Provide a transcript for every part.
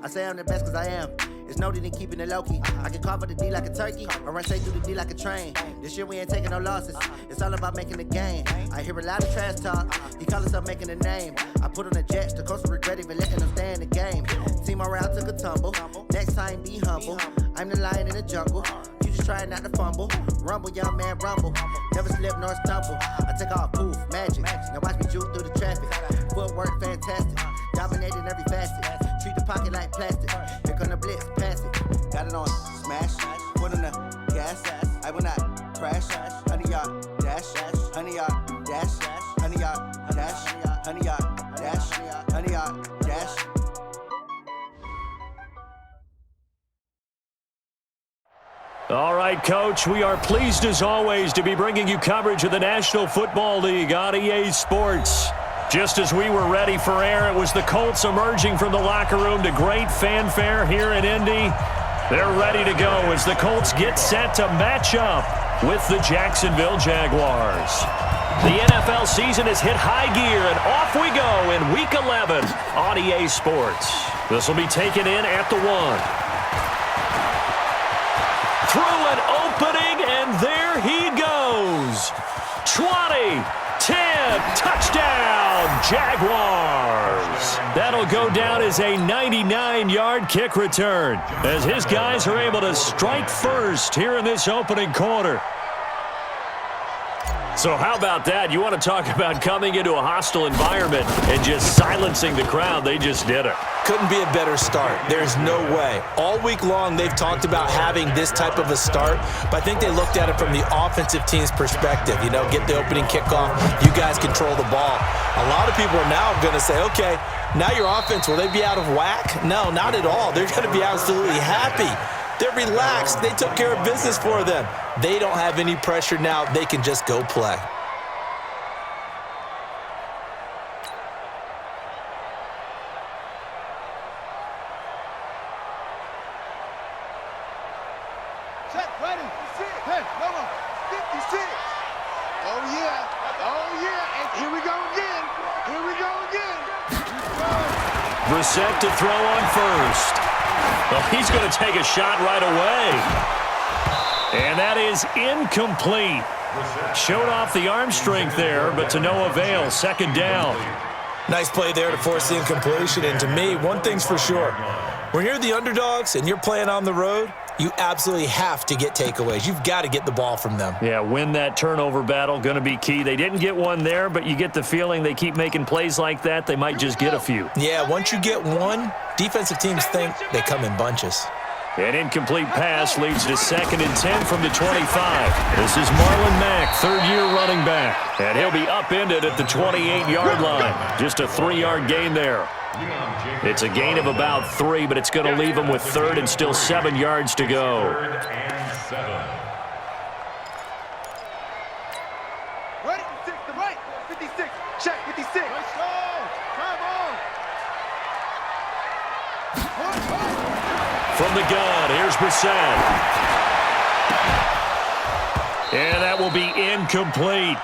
I say I'm the best cause I am. It's noted in keeping it low-key. I can call for the D like a turkey, or run straight through the D like a train. This year we ain't taking no losses. It's all about making the game. I hear a lot of trash talk. He call himself making a name. I put on the Jets. The coach will regret even letting them stay in the game. Team morale took a tumble. Next time be humble. I'm the lion in the jungle. You just trying not to fumble. Rumble, young man, rumble. Never slip nor stumble. I take off, poof, magic. Now watch me juke through the traffic. Footwork fantastic. Dominating every facet. Treat the pocket like plastic. Here come the blitz, pass it. Got it on smash. Put on the gas. I will not crash. 100-yard dash. 100-yard dash. 100-yard dash. 100-yard dash. 100-yard dash. All right, Coach, we are pleased as always to be bringing you coverage of the National Football League on EA Sports. Just as we were ready for air, it was the Colts emerging from the locker room to great fanfare here in Indy. They're ready to go as the Colts get set to match up with the Jacksonville Jaguars. The NFL season has hit high gear, and off we go in Week 11 on EA Sports. This will be taken in at the 1. Through an opening, and there he goes. 20, 10, touchdown, Jaguars. That'll go down as a 99-yard kick return as his guys are able to strike first here in this opening quarter. So how about that? You want to talk about coming into a hostile environment and just silencing the crowd. They just did it. Couldn't be a better start. There's no way. All week long, they've talked about having this type of a start, but I think they looked at it from the offensive team's perspective. You know, get the opening kickoff. You guys control the ball. A lot of people are now going to say, okay, now your offense, will they be out of whack? No, not at all. They're going to be absolutely happy. They're relaxed. They took care of business for them. They don't have any pressure now. They can just go play. Set, ready. Hey, come on. 56. Oh, yeah. Oh, yeah. And here we go again. Here we go again. Brissett to throw on first. Well, he's going to take a shot right away. And that is incomplete. Showed off the arm strength there, but to no avail. Second down. Nice play there to force the incompletion. And to me, one thing's for sure. When you're the underdogs and you're playing on the road, you absolutely have to get takeaways. You've got to get the ball from them. Yeah, win that turnover battle, going to be key. They didn't get one there, but you get the feeling they keep making plays like that, they might just get a few. Yeah, once you get one, defensive teams think they come in bunches. An incomplete pass leads to 2nd and 10 from the 25. This is Marlon Mack, third-year running back. And he'll be upended at the 28-yard line. Just a 3-yard gain there. It's a gain of about 3, but it's going to leave him with 3rd and still 7 yards to go. Ready? 6 to right. 56. Check 56. Let's go. Come on. From the gun, here's Brissett. And that will be incomplete.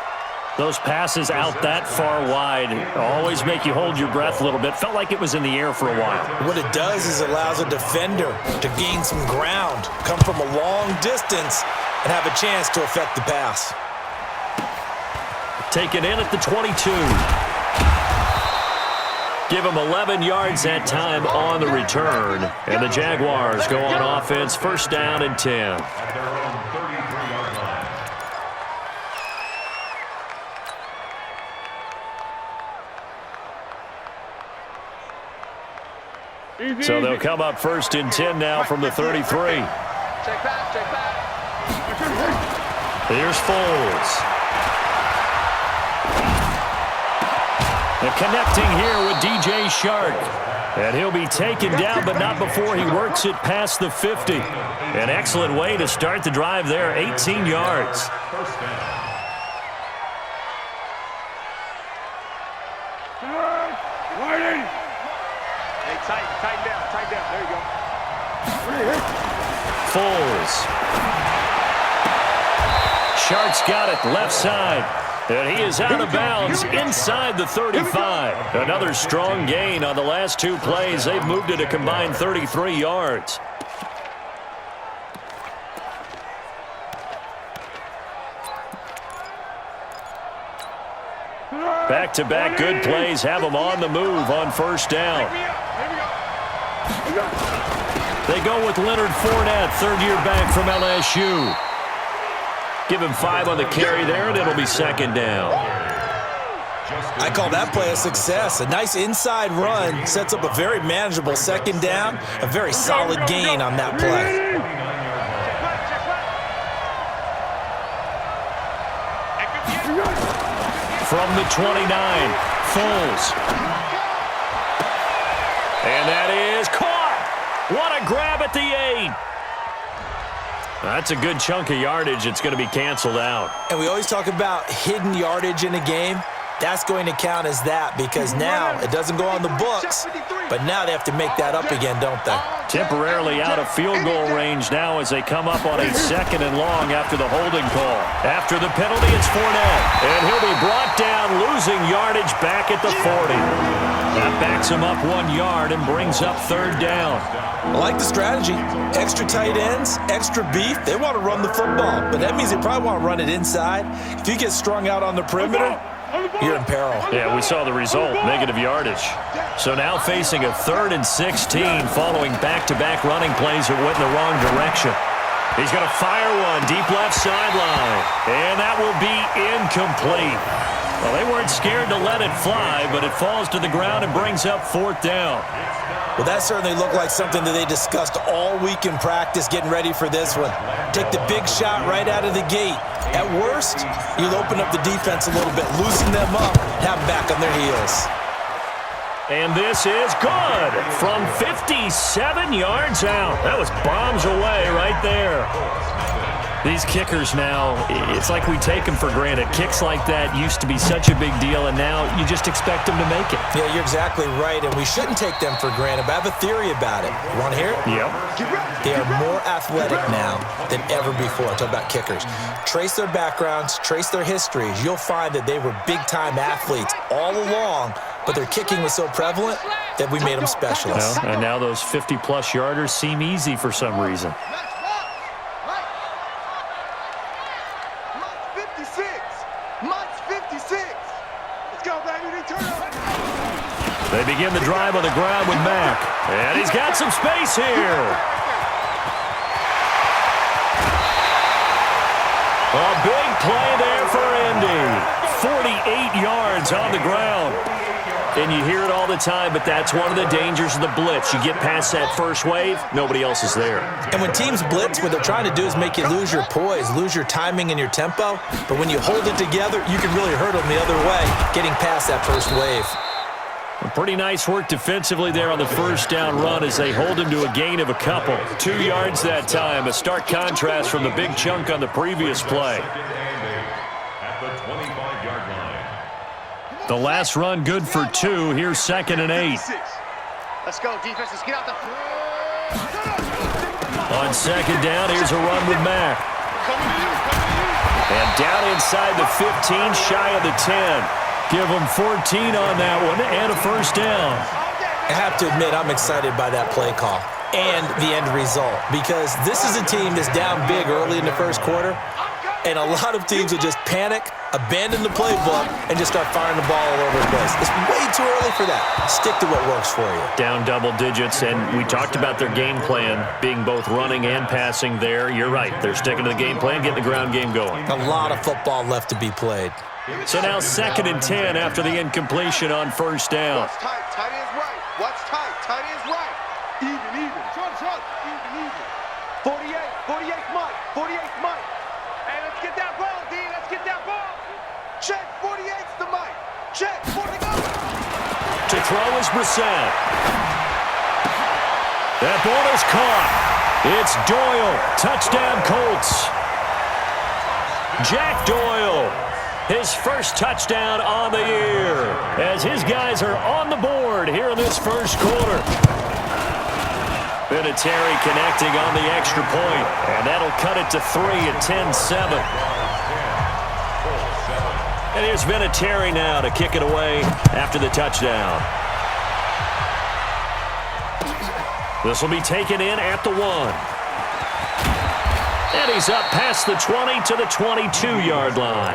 Those passes out that far wide always make you hold your breath a little bit. Felt like it was in the air for a while. What it does is it allows a defender to gain some ground, come from a long distance, and have a chance to affect the pass. Taken in at the 22. Give him 11 yards that time on the return. And the Jaguars go on offense, 1st down and 10. So they'll come up 1st and 10 now from the 33. Check back, check back. Here's Foles. And connecting here with DJ Shark. And he'll be taken down, but not before he works it past the 50. An excellent way to start the drive there, 18 yards. Tighten down. There you go. Foles. Shark's got it, left side. And he is out of bounds inside the 35. Another strong gain on the last 2 plays. They've moved it a combined 33 yards. Back-to-back good plays have them on the move on first down. They go with Leonard Fournette, third-year back from LSU. Give him 5 on the carry there, and it'll be second down. I call that play a success. A nice inside run sets up a very manageable second down. A very solid gain on that play. From the 29, Foles. And that is caught. What a grab at the 8. That's a good chunk of yardage. It's going to be canceled out. And we always talk about hidden yardage in a game. That's going to count as that because now it doesn't go on the books, but now they have to make that up again, don't they? Temporarily out of field goal range now as they come up on a 2nd and long after the holding call. After the penalty, it's Fournette, and he'll be brought down, losing yardage back at the 40. That backs him up 1 yard and brings up third down. I like the strategy. Extra tight ends, extra beef. They want to run the football, but that means they probably want to run it inside. If you get strung out on the perimeter, you're in peril. Yeah, we saw the result, negative yardage. So now facing a 3rd and 16 following back-to-back running plays that went in the wrong direction. He's going to fire one deep left sideline, and that will be incomplete. Well, they weren't scared to let it fly, but it falls to the ground and brings up 4th down. Well, that certainly looked like something that they discussed all week in practice getting ready for this one. Take the big shot right out of the gate. At worst, you'll open up the defense a little bit, loosen them up, have them back on their heels. And this is good from 57 yards out. That was bombs away right there. These kickers now, it's like we take them for granted. Kicks like that used to be such a big deal, and now you just expect them to make it. Yeah, you're exactly right, and we shouldn't take them for granted, but I have a theory about it. You want to hear it? Yep. They are more athletic now than ever before. I'm talking about kickers. Trace their backgrounds, trace their histories. You'll find that they were big-time athletes all along, but their kicking was so prevalent that we made them specialists. Well, and now those 50-plus yarders seem easy for some reason. They begin the drive on the ground with Mack. And he's got some space here. A big play there for Indy. 48 yards on the ground. And you hear it all the time, but that's one of the dangers of the blitz. You get past that first wave, nobody else is there. And when teams blitz, what they're trying to do is make you lose your poise, lose your timing and your tempo. But when you hold it together, you can really hurt them the other way, getting past that first wave. Pretty nice work defensively there on the first down run as they hold him to a gain of a couple. 2 yards that time, a stark contrast from the big chunk on the previous play. The last run good for 2. Here's 2nd and 8. Let's go, defense. Let's get out the... On 2nd down, here's a run with Mack. And down inside the 15, shy of the 10. Give them 14 on that one and a first down. I have to admit, I'm excited by that play call and the end result because this is a team that's down big early in the first quarter, and a lot of teams will just panic, abandon the playbook, and just start firing the ball all over the place. It's way too early for that. Stick to what works for you. Down double digits, and we talked about their game plan being both running and passing there. You're right. They're sticking to the game plan, getting the ground game going. A lot of football left to be played. So now 2nd and 10 after the incompletion on first down. What's tight? Tight ends right. What's tight? Tight ends right. Even. Short. Even. 48. 48 Mike. 48 Mike. Hey, let's get that ball, D. Let's get that ball. Check. 48's the Mike. Check. 40 go. To throw is Brissett. That ball is caught. It's Doyle. Touchdown Colts. Jack Doyle. His first touchdown on the year as his guys are on the board here in this first quarter. Vinatieri connecting on the extra point, and that'll cut it to 3 at 10-7. And here's Vinatieri now to kick it away after the touchdown. This will be taken in at the 1. And he's up past the 20 to the 22-yard line.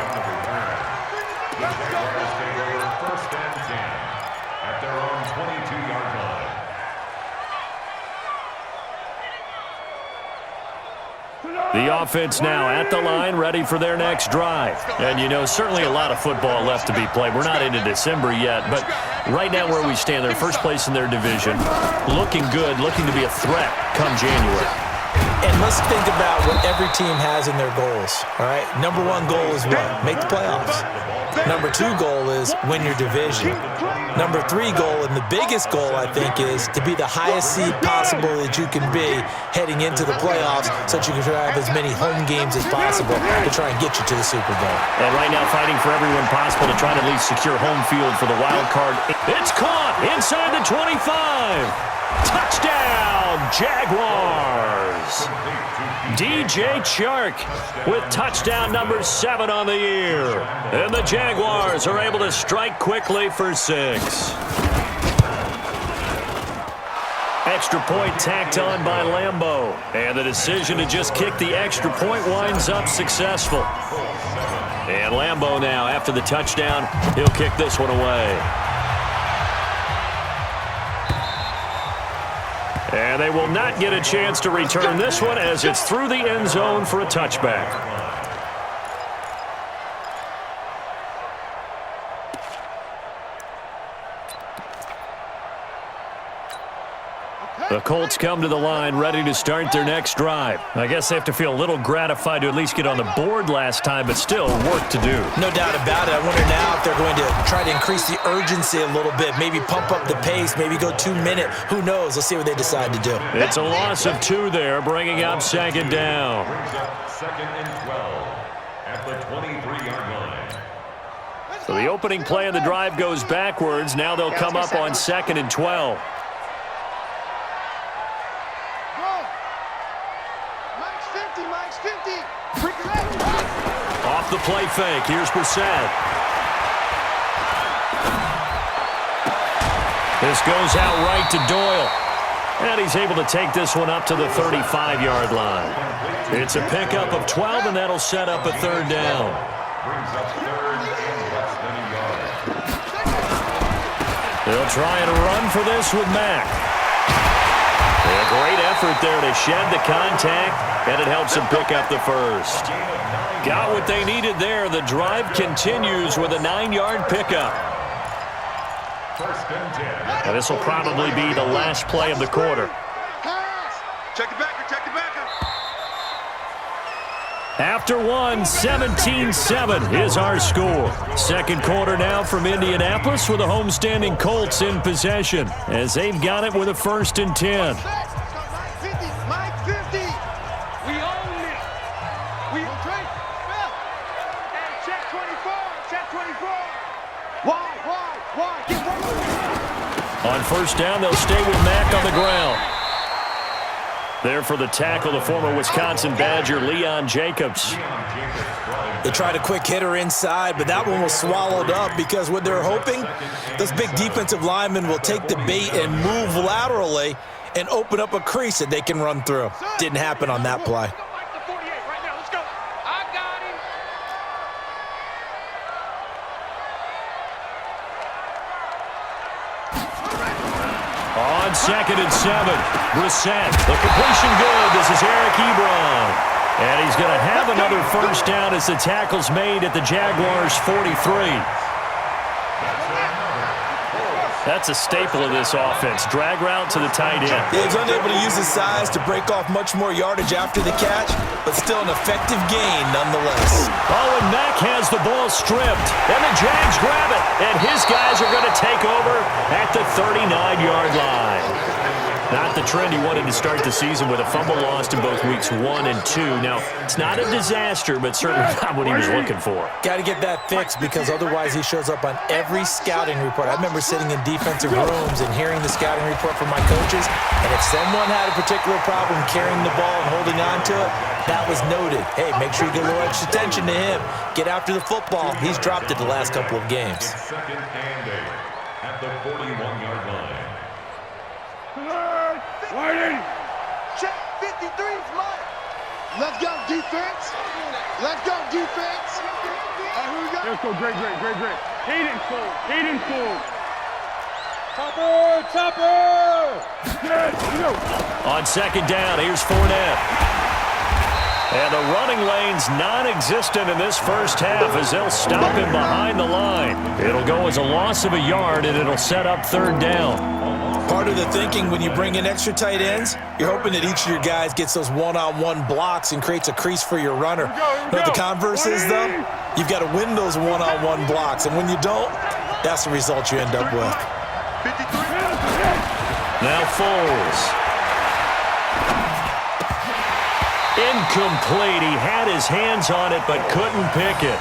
First and 10 at their own 22-yard line. The offense now at the line, ready for their next drive. And, you know, certainly a lot of football left to be played. We're not into December yet, but right now where we stand, they're first place in their division. Looking good, looking to be a threat come January. And let's think about what every team has in their goals, all right? Number 1 goal is what? Make the playoffs. Number 2 goal is win your division. Number 3 goal, and the biggest goal, I think, is to be the highest seed possible that you can be heading into the playoffs so that you can have as many home games as possible to try and get you to the Super Bowl. And right now fighting for everyone possible to try to at least secure home field for the wild card. It's caught inside the 25. Touchdown, Jaguars. DJ Chark with touchdown number 7 on the year. And the Jaguars are able to strike quickly for 6. Extra point tacked on by Lambeau. And the decision to just kick the extra point winds up successful. And Lambeau now, after the touchdown, he'll kick this one away. And they will not get a chance to return this one as it's through the end zone for a touchback. The Colts come to the line ready to start their next drive. I guess they have to feel a little gratified to at least get on the board last time, but still work to do. No doubt about it. I wonder now if they're going to try to increase the urgency a little bit, maybe pump up the pace, maybe go 2-minute. Who knows? Let's see what they decide to do. It's a loss of 2 there, bringing up second down. Brings up 2nd and 12 at the 23-yard line. So the opening play of the drive goes backwards. Now they'll come up on 2nd and 12. Off the play fake. Here's Brissett. This goes out right to Doyle. And he's able to take this one up to the 35-yard line. It's a pickup of 12, and that'll set up a 3rd down. Brings up 3rd and less than a yard. They'll try and run for this with Mack. A great effort there to shed the contact, and it helps them pick up the 1st. Got what they needed there. The drive continues with a 9-yard pickup. 1st and 10. And this will probably be the last play of the quarter. Check the backer, check the backer. After 17-7 is our score. Second quarter now from Indianapolis with the homestanding Colts in possession as they've got it with a 1st and 10. Mike 50. We own it. We trade. And check 24. Check 24. Why? Get one. On 1st down, they'll stay with Mack on the ground. There for the tackle, the former Wisconsin Badger, Leon Jacobs. They tried a quick hitter inside, but that one was swallowed up because what they're hoping, those big defensive linemen will take the bait and move laterally and open up a crease that they can run through. Didn't happen on that play. On 2nd and 7, Brissett. The completion good. This is Eric Ebron. And he's going to have another 1st down as the tackle's made at the Jaguars' 43. That's a staple of this offense. Drag route to the tight end. Yeah, he's unable to use his size to break off much more yardage after the catch, but still an effective gain nonetheless. Oh, and Mack has the ball stripped. And the Jags grab it. And his guys are going to take over at the 39-yard line. Not the trend he wanted to start the season with a fumble lost in both weeks 1 and 2. Now, it's not a disaster, but certainly not what he was looking for. Got to get that fixed because otherwise he shows up on every scouting report. I remember sitting in defensive rooms and hearing the scouting report from my coaches, and if someone had a particular problem carrying the ball and holding on to it, That was noted. Hey, make sure you get a little extra attention to him. Get after the football. He's dropped it the last couple of games. It's second and 8 at the 41-yard line. Check 53's mine. Let's go, defense. Let's go, defense. Here we go. Let's go, great. Hayden full. Chopper. Yes, go. On second down, here's Fournette. And the running lane's non-existent in this first half as they'll stop him behind the line. It'll go as a loss of a yard, and it'll set up third down. Part of the thinking when you bring in extra tight ends, you're hoping that each of your guys gets those one-on-one blocks and creates a crease for your runner. You know what the converse is, though? You've got to win those one-on-one blocks, and when you don't, that's the result you end up with. Now Foles. Incomplete. He had his hands on it but couldn't pick it.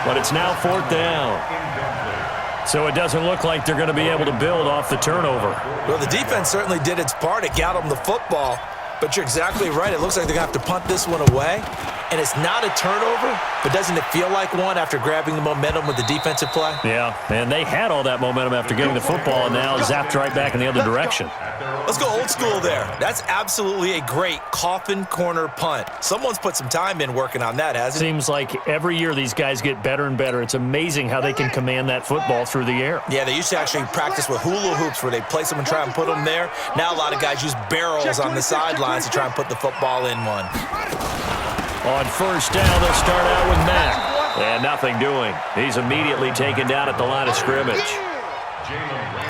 But it's now fourth down. So it doesn't look like they're going to be able to build off the turnover. Well, the defense certainly did its part. It got them the football. But you're exactly right. It looks like they're going to have to punt this one away. And it's not a turnover, but doesn't it feel like one after grabbing the momentum with the defensive play? Yeah, and they had all that momentum after getting the football, and now zapped right back in the other direction. Let's go old school there. That's absolutely a great coffin corner punt. Someone's put some time in working on that, hasn't it? Seems like every year these guys get better and better. It's amazing how they can command that football through the air. Yeah, they used to actually practice with hula hoops where they place them and try and put them there. Now a lot of guys use barrels on the sidelines to try and put the football in one. On first down, they'll start out with Mack. And nothing doing. He's immediately taken down at the line of scrimmage.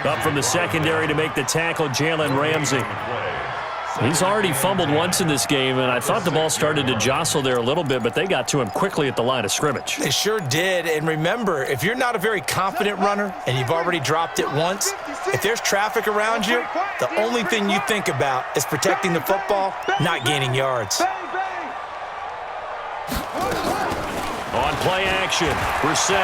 Up from the secondary to make the tackle, Jalen Ramsey. He's already fumbled once in this game, and I thought the ball started to jostle there a little bit, but they got to him quickly at the line of scrimmage. They sure did, and remember, if you're not a very confident runner and you've already dropped it once, if there's traffic around you, the only thing you think about is protecting the football, not gaining yards. On play action, Brissett.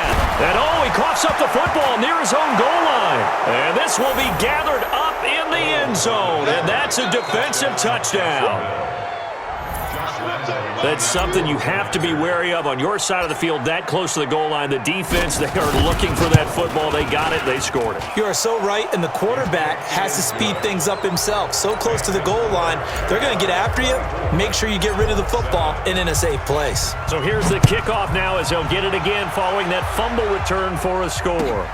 And he coughs up the football near his own goal line. And this will be gathered up in the end zone. And that's a defensive touchdown. That's something you have to be wary of on your side of the field, that close to the goal line. The defense, they are looking for that football. They got it. They scored it. You are so right, and the quarterback has to speed things up himself. So close to the goal line, they're going to get after you. Make sure you get rid of the football and in a safe place. So here's the kickoff now as they'll get it again following that fumble return for a score.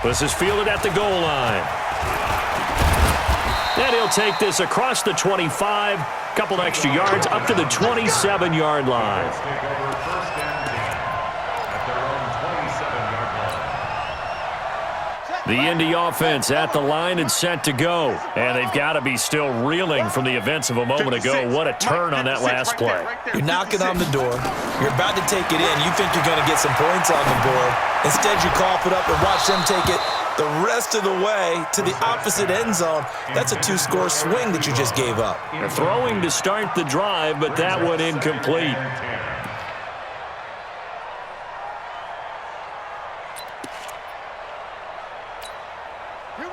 This is fielded at the goal line. And he'll take this across the 25, couple extra yards up to the 27-yard line. The Indy offense at the line and set to go. And they've got to be still reeling from the events of a moment ago. What a turn on that last play. You're knocking on the door. You're about to take it in. You think you're going to get some points on the board. Instead, you cough it up and watch them take it the rest of the way to the opposite end zone. That's a two-score swing that you just gave up. They're throwing to start the drive, but that one incomplete.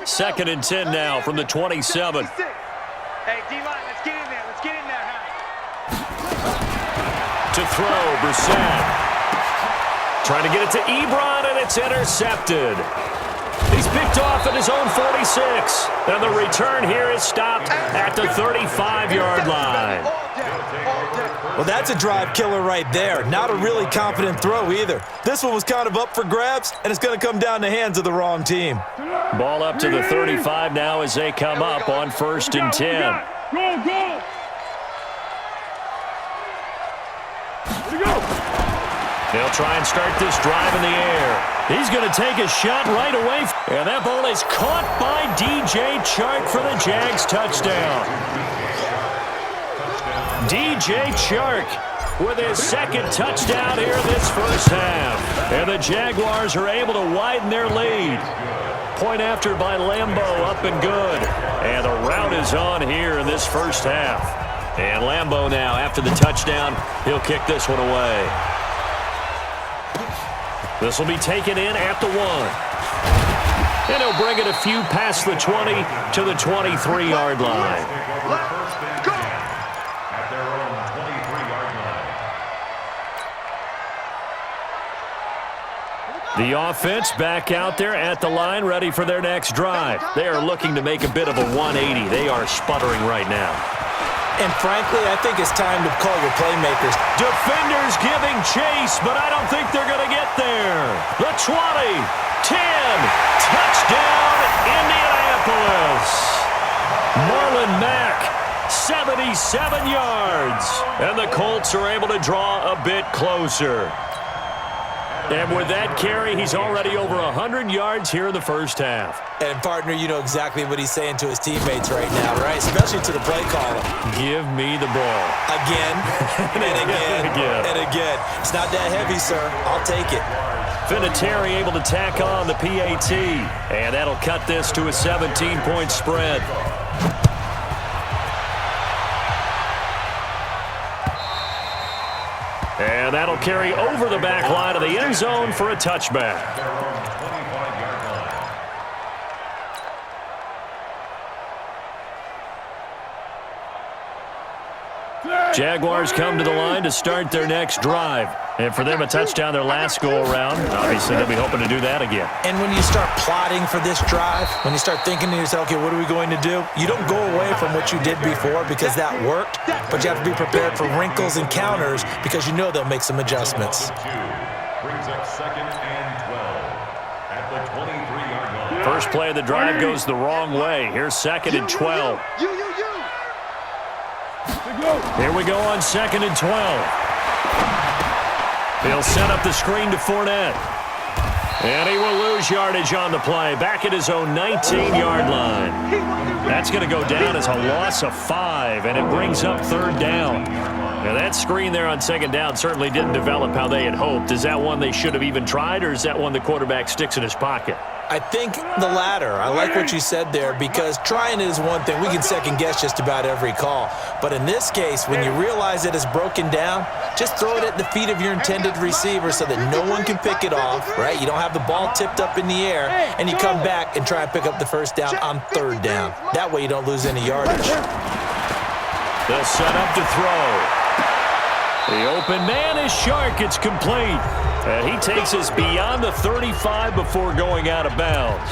Second and 10 now from the 27. Hey, D-line, let's get in there. Let's get in there, To throw, Brissett. Trying to get it to Ebron, and it's intercepted. He's picked off at his own 46. And the return here is stopped at the 35-yard line. Well, that's a drive killer right there. Not a really confident throw either. This one was kind of up for grabs, and it's going to come down the hands of the wrong team. Ball up to the 35 now as they come up on first and 10. Go! They'll try and start this drive in the air. He's going to take a shot right away. And that ball is caught by DJ Chark for the Jags touchdown. DJ Chark with his second touchdown here in this first half. And the Jaguars are able to widen their lead. Point after by Lambeau, up and good. And the rout is on here in this first half. And Lambeau now, after the touchdown, he'll kick this one away. This will be taken in at the 1. And he'll bring it a few past the 20 to the 23-yard line. The offense back out there at the line, ready for their next drive. They are looking to make a bit of a 180. They are sputtering right now. And frankly, I think it's time to call your playmakers. Defenders giving chase, but I don't think they're going to get there. The 20, 10, touchdown, Indianapolis. Marlon Mack, 77 yards. And the Colts are able to draw a bit closer. And with that carry, he's already over 100 yards here in the first half. And, partner, you know exactly what he's saying to his teammates right now, right? Especially to the play caller. Give me the ball. Again, and again, and again. It's not that heavy, sir. I'll take it. Vinatieri able to tack on the PAT. And that'll cut this to a 17-point spread. And that'll carry over the back line of the end zone for a touchback. Jaguars come to the line to start their next drive. And for them, a touchdown their last go-around. Obviously, they'll be hoping to do that again. And when you start plotting for this drive, when you start thinking to yourself, okay, what are we going to do? You don't go away from what you did before because that worked, but you have to be prepared for wrinkles and counters because you know they'll make some adjustments. Brings up 2nd and 12 at the 23-yard line. First play of the drive goes the wrong way. Here's 2nd and 12. Here we go on 2nd and 12. He'll set up the screen to Fournette. And he will lose yardage on the play. Back at his own 19-yard line. That's going to go down as a loss of 5, and it brings up 3rd down. Now, that screen there on 2nd down certainly didn't develop how they had hoped. Is that one they should have even tried, or is that one the quarterback sticks in his pocket? I think the latter. I like what you said there because trying it is one thing. We can second-guess just about every call. But in this case, when you realize it is broken down, just throw it at the feet of your intended receiver so that no one can pick it off, right? You don't have the ball tipped up in the air, and you come back and try and pick up the first down on 3rd down. That way you don't lose any yardage. They'll set up to throw. The open man is Shark. It's complete. And he takes us beyond the 35 before going out of bounds.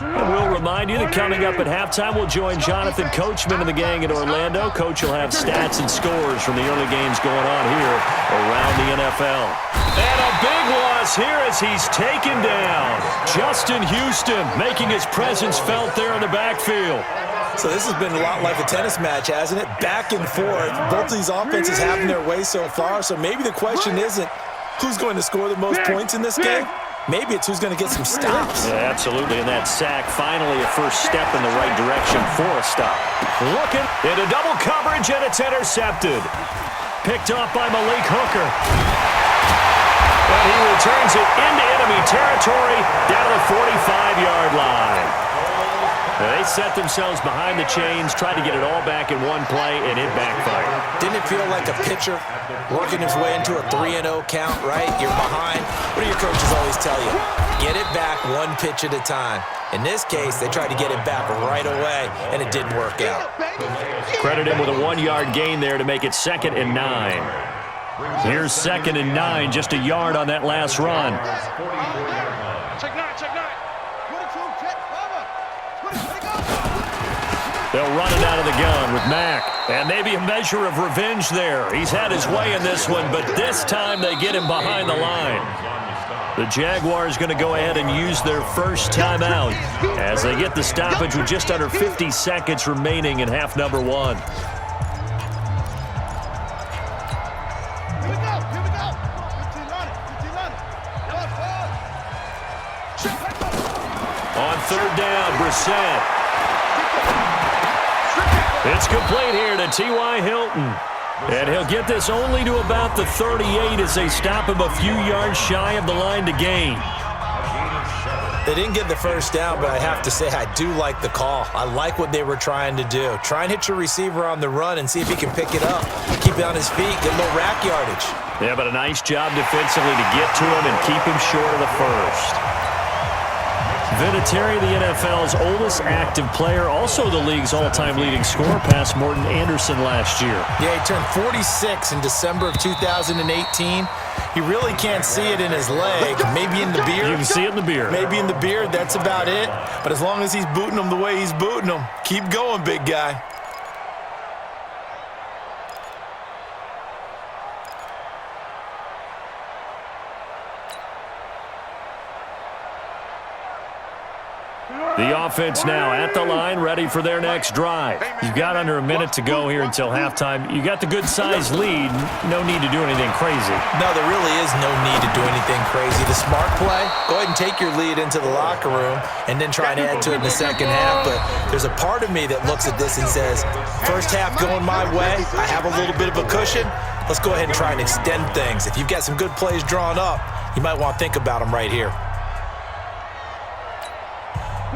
And we'll remind you that coming up at halftime, we'll join Jonathan Coachman and the gang in Orlando. Coach will have stats and scores from the early games going on here around the NFL. And a big loss here as he's taken down. Justin Houston making his presence felt there in the backfield. So this has been a lot like a tennis match, hasn't it? Back and forth. Both of these offenses having their way so far. So maybe the question isn't who's going to score the most points in this game. Maybe it's who's going to get some stops. Yeah, absolutely. And that sack, finally a first step in the right direction for a stop. Looking into double coverage, and it's intercepted. Picked off by Malik Hooker. And he returns it into enemy territory down to the 45-yard line. They set themselves behind the chains, tried to get it all back in one play, and it backfired. Didn't it feel like a pitcher working his way into a 3-0 count, right? You're behind. What do your coaches always tell you? Get it back one pitch at a time. In this case, they tried to get it back right away, and it didn't work out. Credit him with a 1-yard gain there to make it 2nd and 9. Here's 2nd and 9, just a yard on that last run. Check 9, check 9. They'll run it out of the gun with Mack. And maybe a measure of revenge there. He's had his way in this one, but this time they get him behind the line. The Jaguars going to go ahead and use their first timeout as they get the stoppage with just under 50 seconds remaining in half number 1. On 3rd down, Brissett. It's complete here to T.Y. Hilton. And he'll get this only to about the 38 as they stop him a few yards shy of the line to gain. They didn't get the first down, but I have to say I do like the call. I like what they were trying to do. Try and hit your receiver on the run and see if he can pick it up. Keep it on his feet, get a little rack yardage. Yeah, but a nice job defensively to get to him and keep him short of the first. Vinatieri, the NFL's oldest active player, also the league's all-time leading scorer, past Morton Anderson last year. Yeah, he turned 46 in December of 2018. He really can't see it in his leg. Maybe in the beard. You can see it in the beard. Maybe in the beard. That's about it. But as long as he's booting them the way he's booting them, keep going, big guy. The offense now at the line, ready for their next drive. You've got under a minute to go here until halftime. You got the good-sized lead. No need to do anything crazy. No, there really is no need to do anything crazy. The smart play, go ahead and take your lead into the locker room and then try and add to it in the second half. But there's a part of me that looks at this and says, first half going my way, I have a little bit of a cushion. Let's go ahead and try and extend things. If you've got some good plays drawn up, you might want to think about them right here.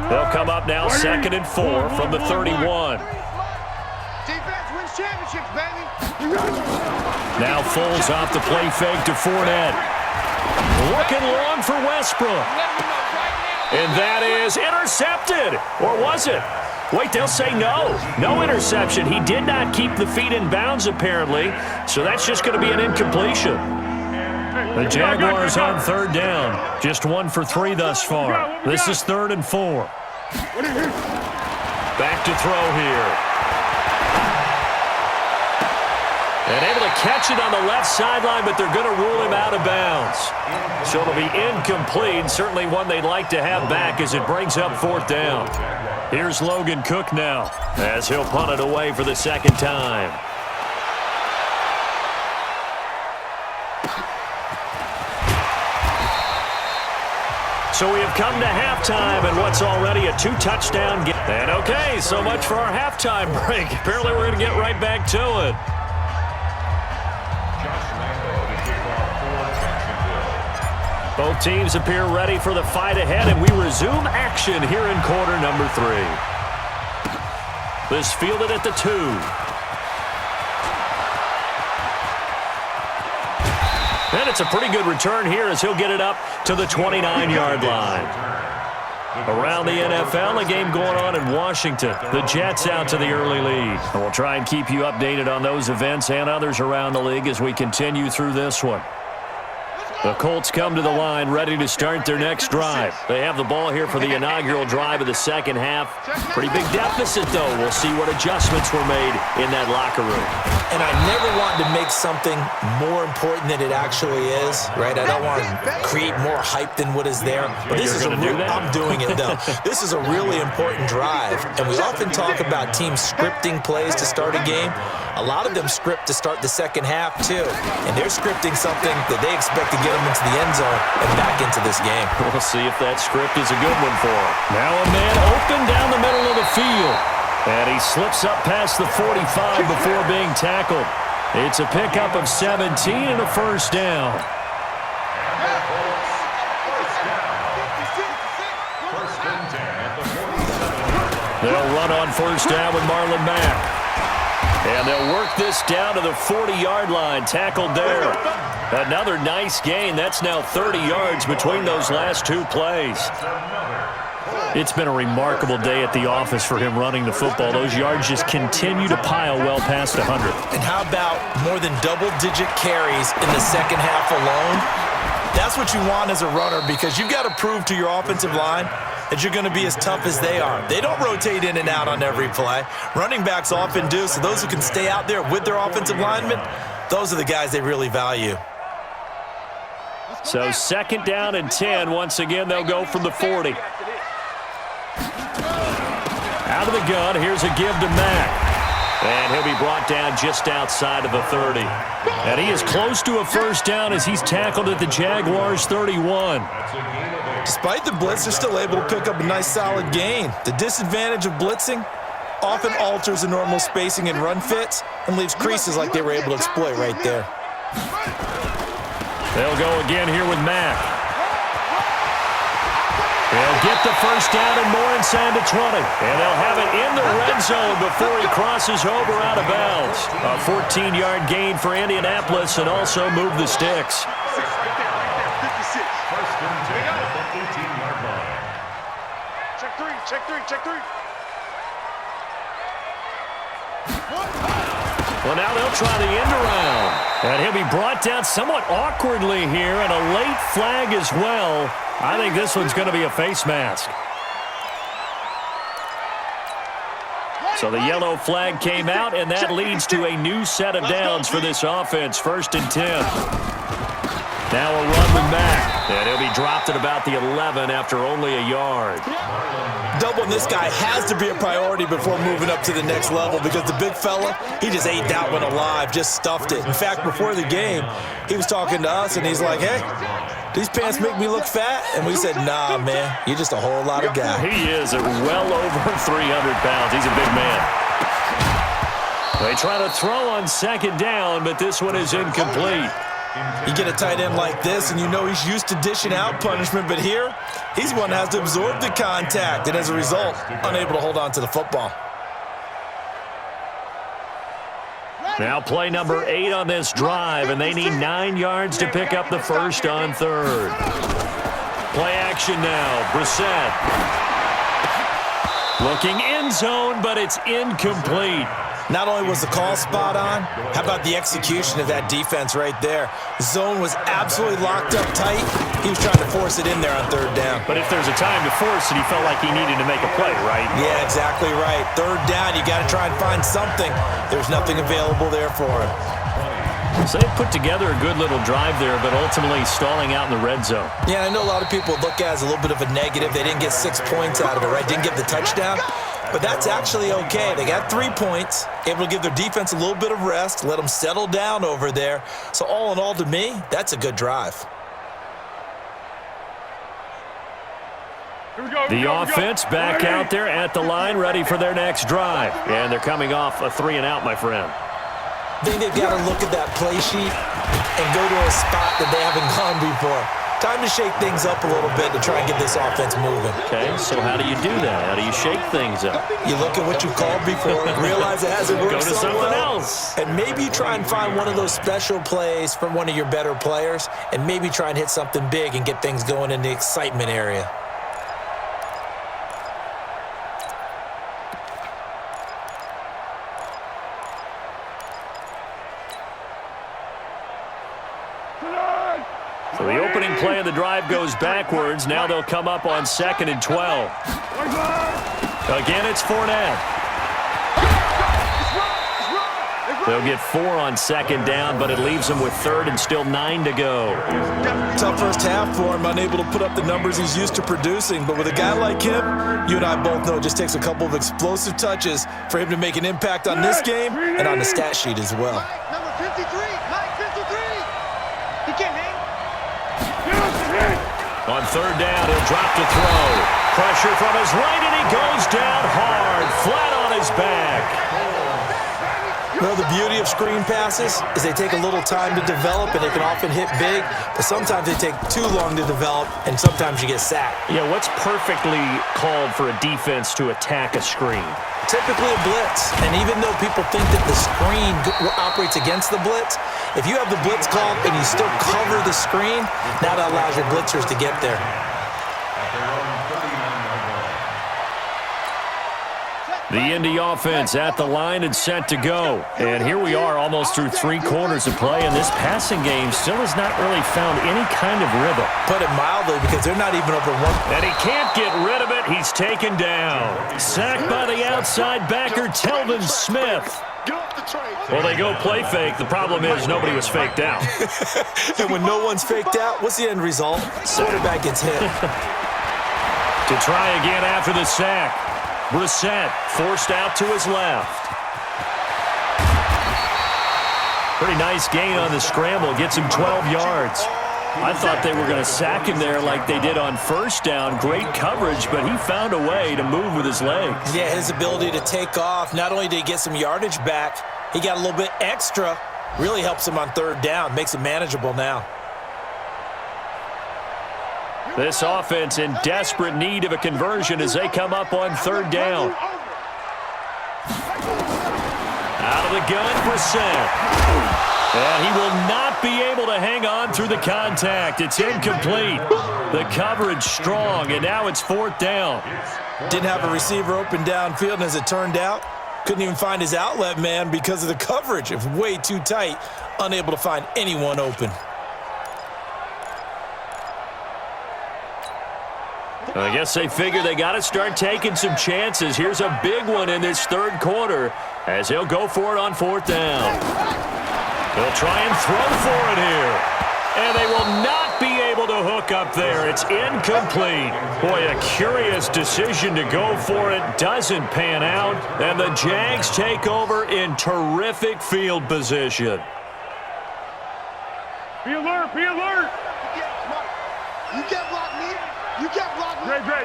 They'll come up now 2nd and 4 from the 31. Defense wins championships, baby. Now Foles off the play fake to Fournette. Looking long for Westbrook. And that is intercepted. Or was it? Wait, they'll say no. No interception. He did not keep the feet in bounds, apparently. So that's just going to be an incompletion. The Jaguars on 3rd down. Just 1 for 3 thus far. This is 3rd and 4. Back to throw here. And able to catch it on the left sideline, but they're going to rule him out of bounds. So it'll be incomplete. Certainly one they'd like to have back as it brings up 4th down. Here's Logan Cook now as he'll punt it away for the 2nd time. So we have come to halftime and what's already a 2-touchdown game. And okay, so much for our halftime break. Apparently we're going to get right back to it. Both teams appear ready for the fight ahead, and we resume action here in quarter number 3. This fielded at the 2. And it's a pretty good return here as he'll get it up to the 29-yard line. Around the NFL, a game going on in Washington. The Jets out to the early lead. And we'll try and keep you updated on those events and others around the league as we continue through this one. The Colts come to the line ready to start their next drive. They have the ball here for the inaugural drive of the second half. Pretty big deficit, though. We'll see what adjustments were made in that locker room. And I never want to make something more important than it actually is, right? I don't want to create more hype than what is there. But this is I'm doing it, though. This is a really important drive. And we often talk about teams scripting plays to start a game. A lot of them script to start the second half, too. And they're scripting something that they expect to get them into the end zone and back into this game. We'll see if that script is a good one for them. Now a man open down the middle of the field. And he slips up past the 45 before being tackled. It's a pickup of 17 and a 1st down. They'll run on 1st down with Marlon Mack. And they'll work this down to the 40-yard line. Tackled there. Another nice gain. That's now 30 yards between those last 2 plays. It's been a remarkable day at the office for him running the football. Those yards just continue to pile well past 100. And how about more than double-digit carries in the second half alone? That's what you want as a runner because you've got to prove to your offensive line that you're going to be as tough as they are. They don't rotate in and out on every play. Running backs often do, so those who can stay out there with their offensive linemen, those are the guys they really value. So 2nd down and 10. Once again, they'll go from the 40. Out of the gun, here's a give to Mack. And he'll be brought down just outside of the 30. And he is close to a 1st down as he's tackled at the Jaguars' 31. Despite the blitz, they're still able to pick up a nice solid gain. The disadvantage of blitzing often alters the normal spacing and run fits and leaves creases like they were able to exploit right there. They'll go again here with Mack. They'll get the 1st down and more inside the 20. And they'll have it in the red zone before he crosses over out of bounds. A 14-yard gain for Indianapolis and also move the sticks. Check three. Well, now they'll try the end around. And he'll be brought down somewhat awkwardly here, and a late flag as well. I think this one's going to be a face mask. So the yellow flag came out, and that leads to a new set of downs for this offense. 1st and 10. Now a run with Mack. And he'll be dropped at about the 11 after only a yard. Doubling this guy has to be a priority before moving up to the next level because the big fella, he just ate that one alive, just stuffed it. In fact, before the game, he was talking to us, and he's like, hey, these pants make me look fat? And we said, nah, man, you're just a whole lot of guy. He is at well over 300 pounds. He's a big man. They try to throw on 2nd down, but this one is incomplete. You get a tight end like this, and you know he's used to dishing out punishment, but here, he's one that has to absorb the contact, and as a result, unable to hold on to the football. Now play number 8 on this drive, and they need 9 yards to pick up the first on 3rd. Play action now. Brissett. Looking end zone, but it's incomplete. Not only was the call spot on, how about the execution of that defense right there? Zone was absolutely locked up tight. He was trying to force it in there on 3rd down. But if there's a time to force it, he felt like he needed to make a play, right? Yeah, exactly right. 3rd down, you got to try and find something. There's nothing available there for him. So they put together a good little drive there, but ultimately stalling out in the red zone. Yeah, I know a lot of people look at it as a little bit of a negative. They didn't get 6 points out of it, right? Didn't get the touchdown. But that's actually okay. They got 3 points, able to give their defense a little bit of rest, let them settle down over there. So all in all, to me, that's a good drive. The offense back out there at the line, ready for their next drive. And they're coming off a 3-and-out, my friend. I think they've got to look at that play sheet and go to a spot that they haven't gone before. Time to shake things up a little bit to try and get this offense moving. Okay, so how do you do that? How do you shake things up? You look at what you called before, realize it hasn't worked Go to so something well, else. and maybe try and find one of those special plays from one of your better players, and maybe try and hit something big and get things going in the excitement area. So the opening play of the drive goes backwards. Now they'll come up on 2nd and 12. Again, it's Fournette. They'll get 4 on 2nd down, but it leaves them with 3rd and still 9 to go. Tough first half for him, unable to put up the numbers he's used to producing. But with a guy like him, you and I both know it just takes a couple of explosive touches for him to make an impact on this game and on the stat sheet as well. Number 53, Mike 53. He can't hang. On 3rd down, he'll drop to throw. Pressure from his right, and he goes down hard, flat on his back. Well, the beauty of screen passes is they take a little time to develop, and they can often hit big, but sometimes they take too long to develop, and sometimes you get sacked. Yeah, what's perfectly called for a defense to attack a screen? Typically a blitz, and even though people think that the screen operates against the blitz, if you have the blitz called and you still cover the screen, now that allows your blitzers to get there. The Indy offense at the line and set to go. And here we are almost through 3 quarters of play, and this passing game still has not really found any kind of rhythm. Put it mildly, because they're not even over 1. And he can't get rid of it. He's taken down. Sacked by the outside backer, Telvin Smith. Well, they go play fake. The problem is nobody was faked out. And when no one's faked out, what's the end result? Quarterback gets hit. To try again after the sack. Brissett forced out to his left. Pretty nice gain on the scramble. Gets him 12 yards. I thought they were going to sack him there like they did on 1st down. Great coverage, but he found a way to move with his legs. Yeah, his ability to take off. Not only did he get some yardage back, he got a little bit extra. Really helps him on 3rd down. Makes it manageable now. This offense in desperate need of a conversion as they come up on 3rd down. Out of the gun, Brissett. And he will not be able to hang on through the contact. It's incomplete. The coverage strong, and now it's 4th down. Didn't have a receiver open downfield, and as it turned out, couldn't even find his outlet man because of the coverage. It was way too tight, unable to find anyone open. I guess they figure they got to start taking some chances. Here's a big one in this third quarter as he'll go for it on fourth down. He'll try and throw for it here. And they will not be able to hook up there. It's incomplete. Boy, a curious decision to go for it. Doesn't pan out. And the Jags take over in terrific field position. Be alert, be alert. You can't block me. You can't block me. Great.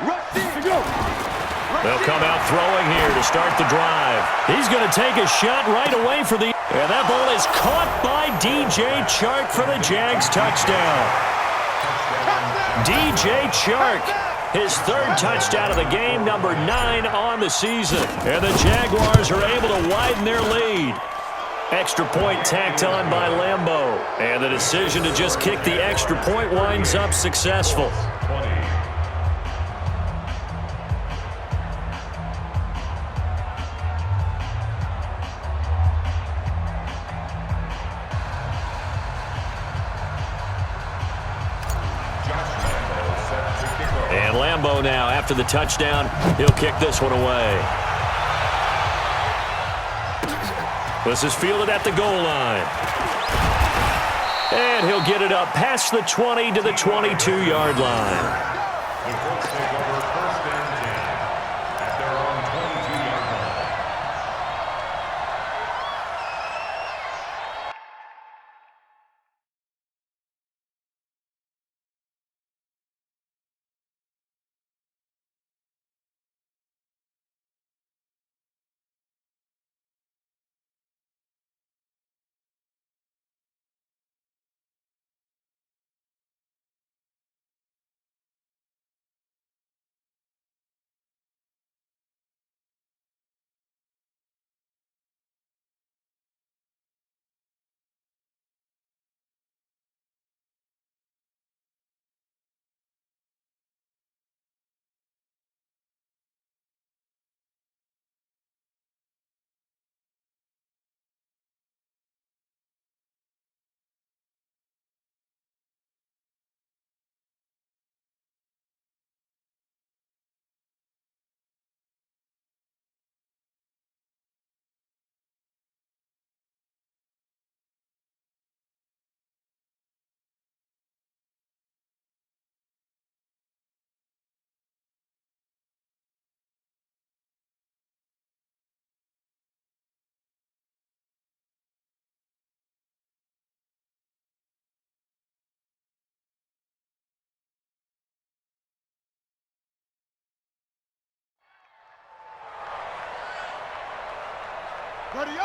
Rush in. Go. They'll come out throwing here to start the drive. He's going to take a shot right away for the... And that ball is caught by DJ Chark for the Jags touchdown. DJ Chark, his third touchdown of the game, number 9 on the season. And the Jaguars are able to widen their lead. Extra point tacked on by Lambeau. And the decision to just kick the extra point winds up successful. And Lambeau now, after the touchdown, he'll kick this one away. This is fielded at the goal line. And he'll get it up past the 20 to the 22-yard line. The Colts take over first and 10 at their own 22-yard line.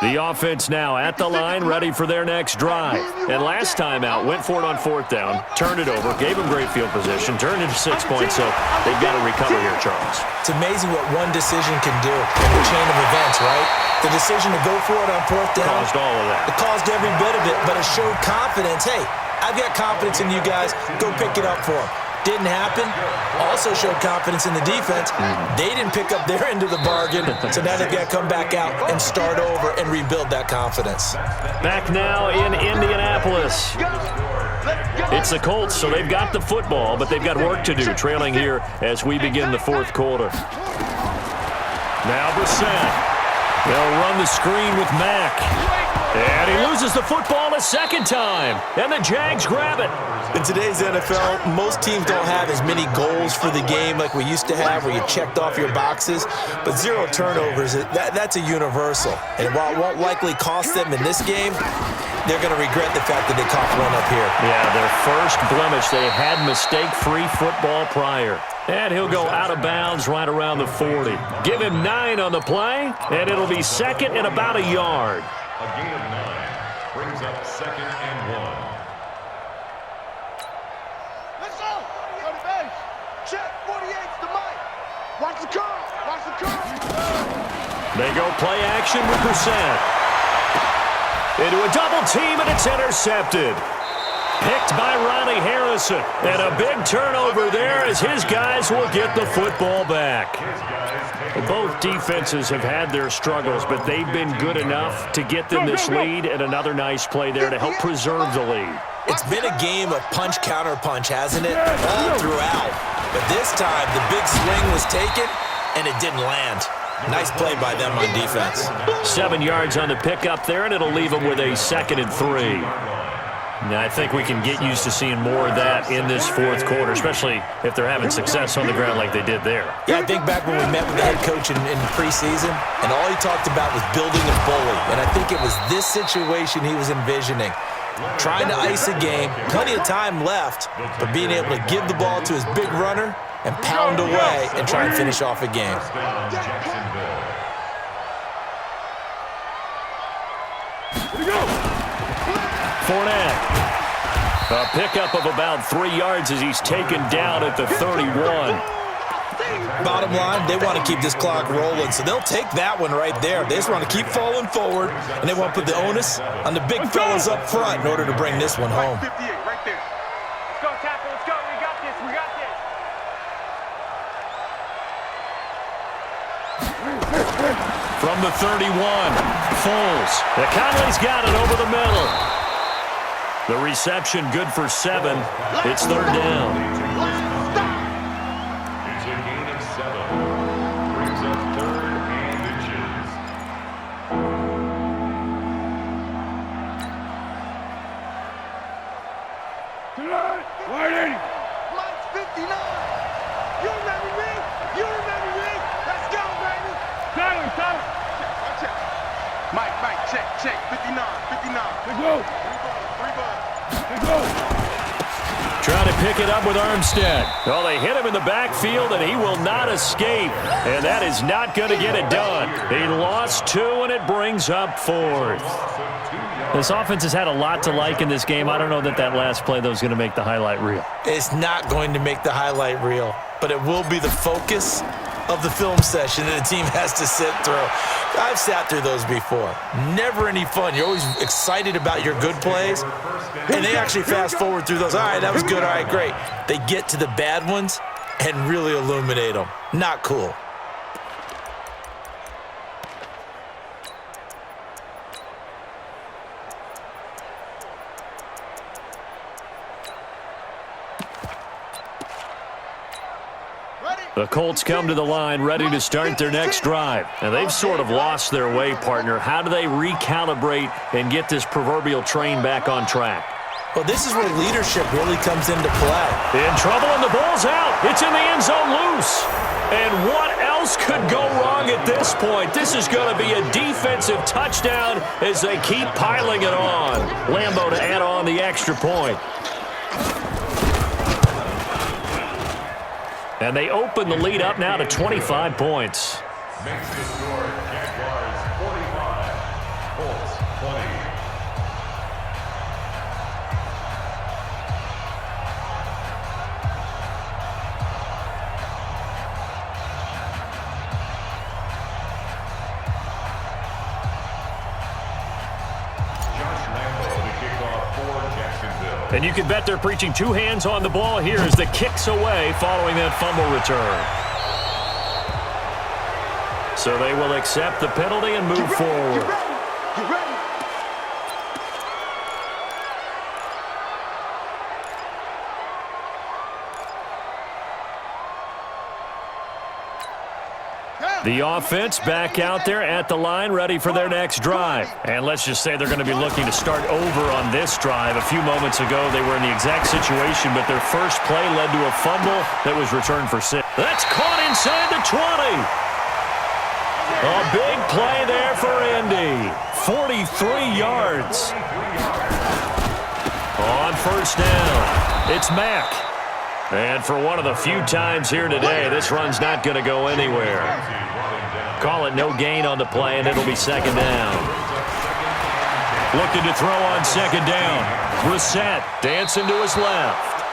The offense now at the line, ready for their next drive. And last time out, went for it on fourth down, turned it over, gave them great field position, turned it to 6 points, so they've got to recover here, Charles. It's amazing what one decision can do in the chain of events, right? The decision to go for it on fourth down. Caused all of that. It caused every bit of it, but it showed confidence. Hey, I've got confidence in you guys. Go pick it up for them. Didn't happen. Also showed confidence in the defense. They didn't pick up their end of the bargain, so now they've got to come back out and start over and rebuild that confidence. Back now in Indianapolis. It's the Colts, so they've got the football, but they've got work to do, trailing here as we begin the fourth quarter. Now Brissett. They'll run the screen with Mack. And he loses the football a second time. And the Jags grab it. In today's NFL, most teams don't have as many goals for the game like we used to have where you checked off your boxes. But 0 turnovers, that's a universal. And while it won't likely cost them in this game, they're going to regret the fact that they caught one up here. Yeah, their first blemish. They had mistake-free football prior. And he'll go out of bounds right around the 40. Give him 9 on the play, and it'll be second and about a yard. A gain of 9 brings up second and 1. Let's go. Go to base. Check 48's the mic. Watch the curl. Watch the curl. They go play action with Brissett. Into a double team, and it's intercepted. picked by Ronnie Harrison. And a big turnover there as his guys will get the football back. Both defenses have had their struggles, but they've been good enough to get them this lead, and another nice play there to help preserve the lead. It's been a game of punch-counter-punch, hasn't it? All throughout. But this time, the big swing was taken, and it didn't land. Nice play by them on defense. 7 yards on the pickup there, and it'll leave them with a 2nd and 3. Now, I think we can get used to seeing more of that in this fourth quarter, especially if they're having success on the ground like they did there. Yeah, I think back when we met with the head coach in preseason, and all he talked about was building a bully. And I think it was this situation he was envisioning. Trying to ice a game, plenty of time left, but being able to give the ball to his big runner and pound away and try and finish off a game. Fournette. A pickup of about 3 yards as he's taken down at the 31. Bottom line, they want to keep this clock rolling, so they'll take that one right there. They just want to keep falling forward, and they want to put the onus on the big fellas up front in order to bring this one home. 58, right there. Let's go, tackle. Let's go. We got this. We got this. From the 31, Foles. The Conley's got it over the middle. The reception good for 7. It's 3rd down. It's a gain of 7. Brings up 3rd and inches. Mike's 59. You remember me? You remember me? Let's go, baby. Tyler. Watch out. Mike, check. 59. Let's go. Trying to pick it up with Armstead. Well, they hit him in the backfield, and he will not escape. And that is not going to get it done. He lost 2, and it brings up 4th. This offense has had a lot to like in this game. I don't know that last play, though, is going to make the highlight reel. It's not going to make the highlight reel, but it will be the focus of the film session that the team has to sit through. I've sat through those before. Never any fun. You're always excited about your good plays, and they actually fast forward through those. All right, that was good. All right, great. They get to the bad ones and really illuminate them. Not cool. The Colts come to the line ready to start their next drive. And they've sort of lost their way, partner. How do they recalibrate and get this proverbial train back on track? Well, this is where leadership really comes into play. In trouble, and the ball's out. It's in the end zone loose. And what else could go wrong at this point? This is going to be a defensive touchdown as they keep piling it on. Lambeau to add on the extra point. And they open the lead up now to 25 points. Makes the score Jaguars 45, Colts 20. Josh Lambeau to kick off for Jacksonville. And you can bet they're preaching 2 hands on the ball here as the kick's away following that fumble return. So they will accept the penalty and move forward. You ready? The offense back out there at the line, ready for their next drive. And let's just say they're going to be looking to start over on this drive. A few moments ago, they were in the exact situation, but their first play led to a fumble that was returned for 6. That's caught inside the 20. A big play there for Indy. 43 yards. On first down, it's Mack. And for one of the few times here today, this run's not going to go anywhere. Call it no gain on the play, and it'll be 2nd down. Looking to throw on 2nd down. Brissett dancing to his left.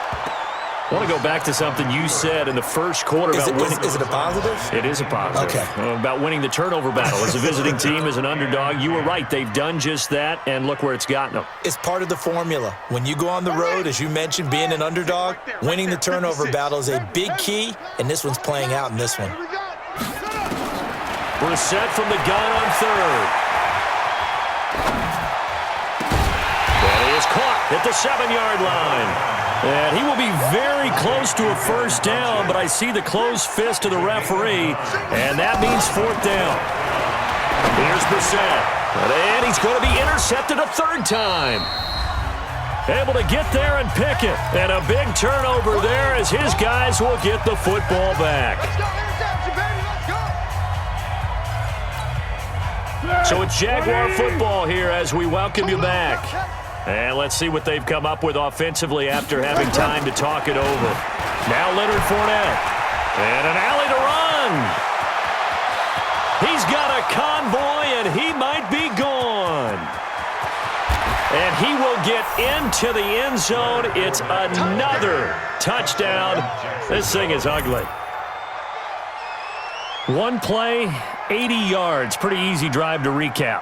I want to go back to something you said in the first quarter about winning. Is it a positive? It is a positive. Okay. About winning the turnover battle. As a visiting team, as an underdog, you were right. They've done just that, and look where it's gotten them. It's part of the formula. When you go on the road, as you mentioned, being an underdog, winning the turnover battle is a big key, and this one's playing out in this one. Brissett from the gun on third. And he is caught at the 7-yard line. And he will be very close to a first down, but I see the closed fist of the referee, and that means fourth down. Here's Brissett. And he's going to be intercepted a third time. Able to get there and pick it. And a big turnover there as his guys will get the football back. So it's Jaguar football here as we welcome you back. And let's see what they've come up with offensively after having time to talk it over. Now Leonard Fournette. And an alley to run. He's got a convoy, and he might be gone. And he will get into the end zone. It's another touchdown. This thing is ugly. One play, 80 yards. Pretty easy drive to recap.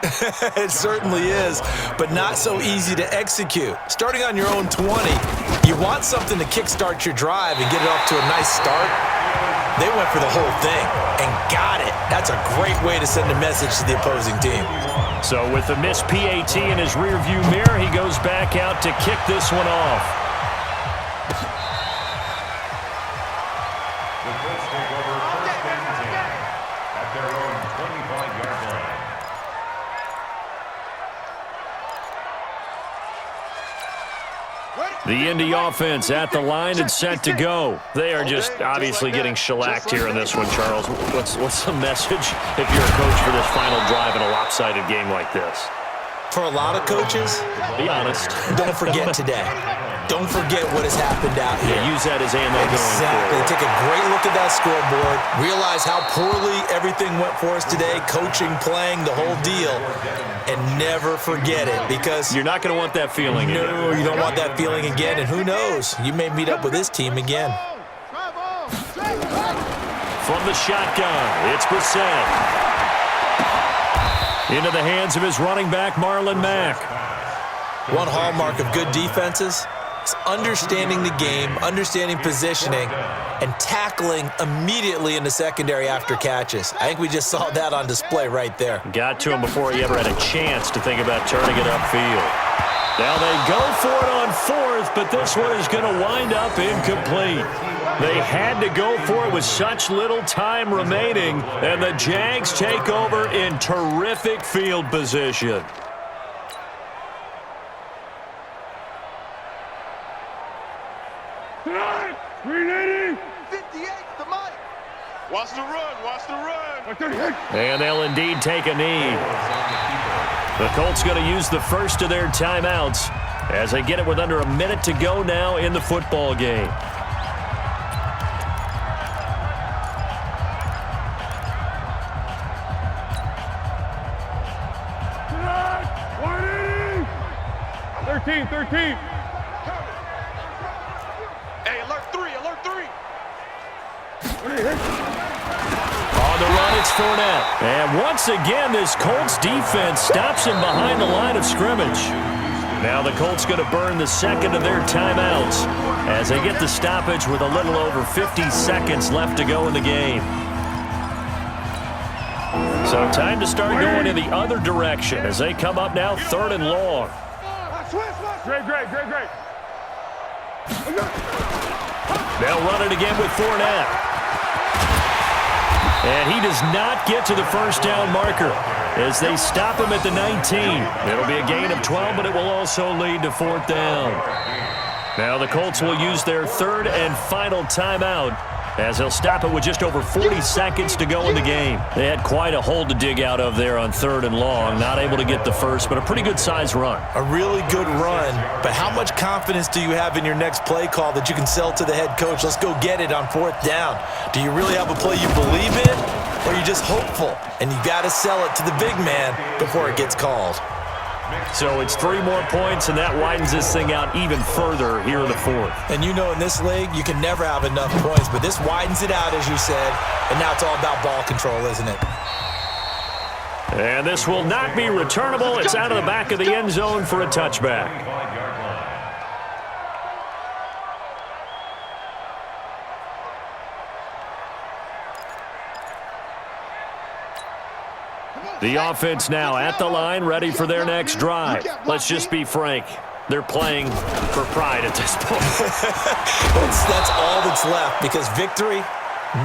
It certainly is, but not so easy to execute. Starting on your own 20, you want something to kickstart your drive and get it off to a nice start. They went for the whole thing and got it. That's a great way to send a message to the opposing team. So with the missed PAT in his rearview mirror, he goes back out to kick this one off. The Indy offense at the line and set to go. They are just obviously getting shellacked here in this one, Charles. What's the message if you're a coach for this final drive in a lopsided game like this? For a lot of coaches, be honest. Don't forget today. Don't forget what has happened out here. Yeah, use that as ammo going forward. Take a great look at that scoreboard. Realize how poorly everything went for us today. Coaching, playing, the whole deal. And never forget it, because you're not going to want that feeling again. No, you don't want that feeling again. And who knows? You may meet up with this team again. From the shotgun, it's Brissett. Into the hands of his running back, Marlon Mack. One hallmark of good defenses is understanding the game, understanding positioning, and tackling immediately in the secondary after catches. I think we just saw that on display right there. Got to him before he ever had a chance to think about turning it upfield. Now they go for it on fourth, but this one is going to wind up incomplete. They had to go for it with such little time remaining, and the Jags take over in terrific field position. Ready? 58, the money. Watch the run, watch the run. And they'll indeed take a knee. The Colts going to use the first of their timeouts as they get it with under a minute to go now in the football game. Thirteen. Hey, alert three. On the run, it's Fournette. And once again, this Colts defense stops him behind the line of scrimmage. Now the Colts going to burn the second of their timeouts as they get the stoppage with a little over 50 seconds left to go in the game. So time to start going in the other direction as they come up now 3rd and long. Great. They'll run it again with Fournette. And he does not get to the first down marker as they stop him at the 19. It'll be a gain of 12, but it will also lead to 4th down. Now the Colts will use their 3rd and final timeout as they'll stop it with just over 40 seconds to go in the game. They had quite a hole to dig out of there on 3rd and long. Not able to get the first, but a pretty good size run. A really good run, but how much confidence do you have in your next play call that you can sell to the head coach? Let's go get it on 4th down. Do you really have a play you believe in, or are you just hopeful? And you got to sell it to the big man before it gets called. So it's 3 more points, and that widens this thing out even further here in the 4th. And you know in this league, you can never have enough points, but this widens it out, as you said, and now it's all about ball control, isn't it? And this will not be returnable. It's out of the back of the end zone for a touchback. The offense now at the line, ready for their next drive. Let's just be frank. They're playing for pride at this point. That's all that's left, because victory,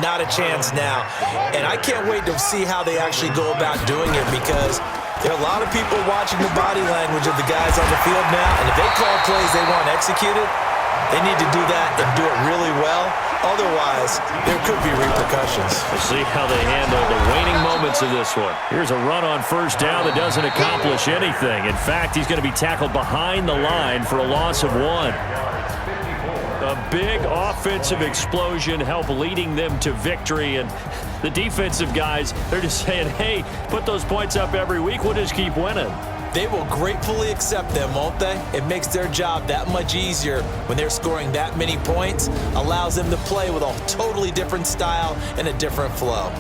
not a chance now. And I can't wait to see how they actually go about doing it, because there are a lot of people watching the body language of the guys on the field now, and if they call plays they want executed, they need to do that and do it really well. Otherwise, there could be repercussions. We'll see how they handle the waning moments of this one. Here's a run on first down that doesn't accomplish anything. In fact, he's going to be tackled behind the line for a loss of 1. A big offensive explosion helped leading them to victory, and the defensive guys, they're just saying, hey, put those points up every week, we'll just keep winning. They will gratefully accept them, won't they? It makes their job that much easier when they're scoring that many points, allows them to play with a totally different style and a different flow.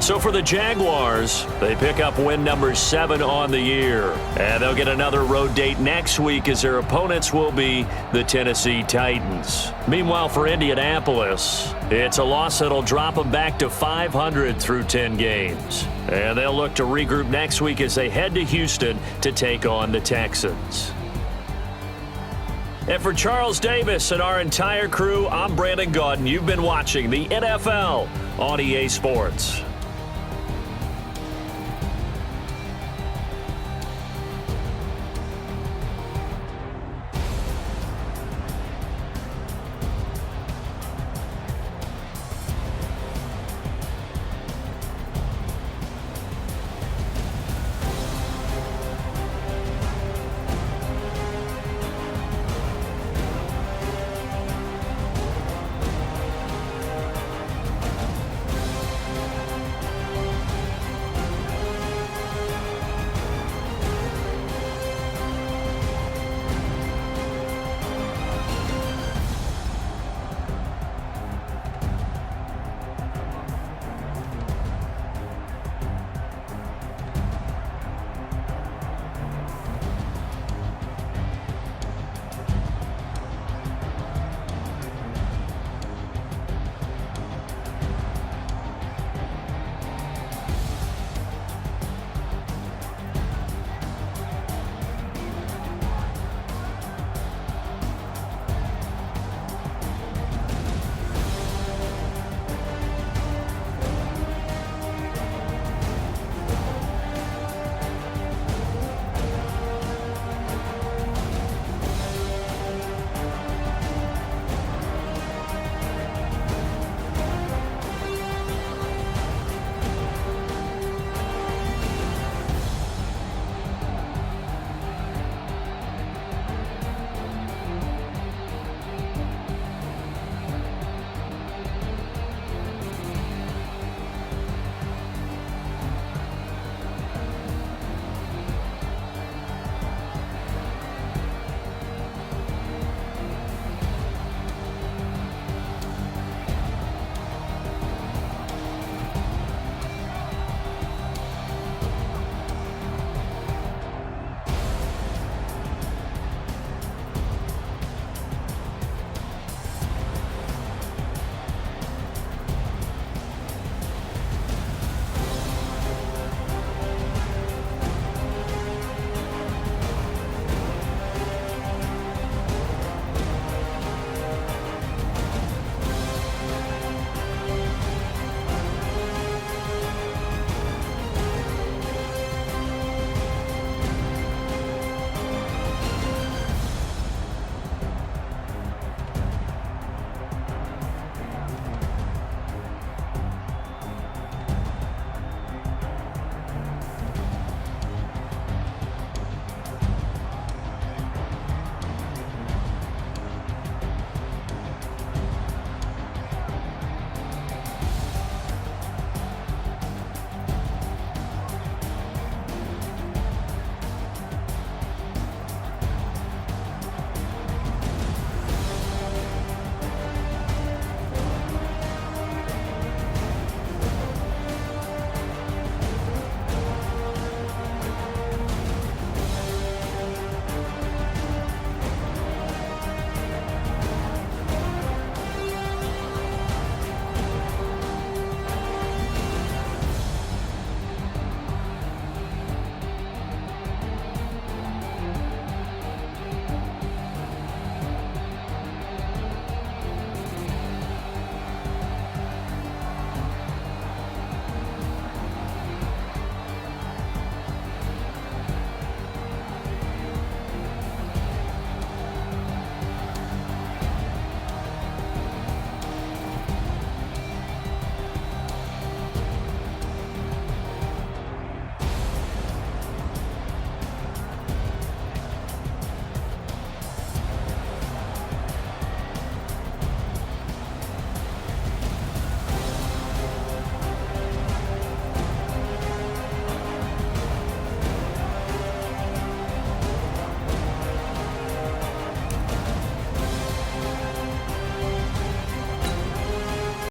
So for the Jaguars, they pick up win number 7 on the year. And they'll get another road date next week as their opponents will be the Tennessee Titans. Meanwhile, for Indianapolis, it's a loss that'll drop them back to 500 through 10 games. And they'll look to regroup next week as they head to Houston to take on the Texans. And for Charles Davis and our entire crew, I'm Brandon Gaudin. You've been watching the NFL on EA Sports.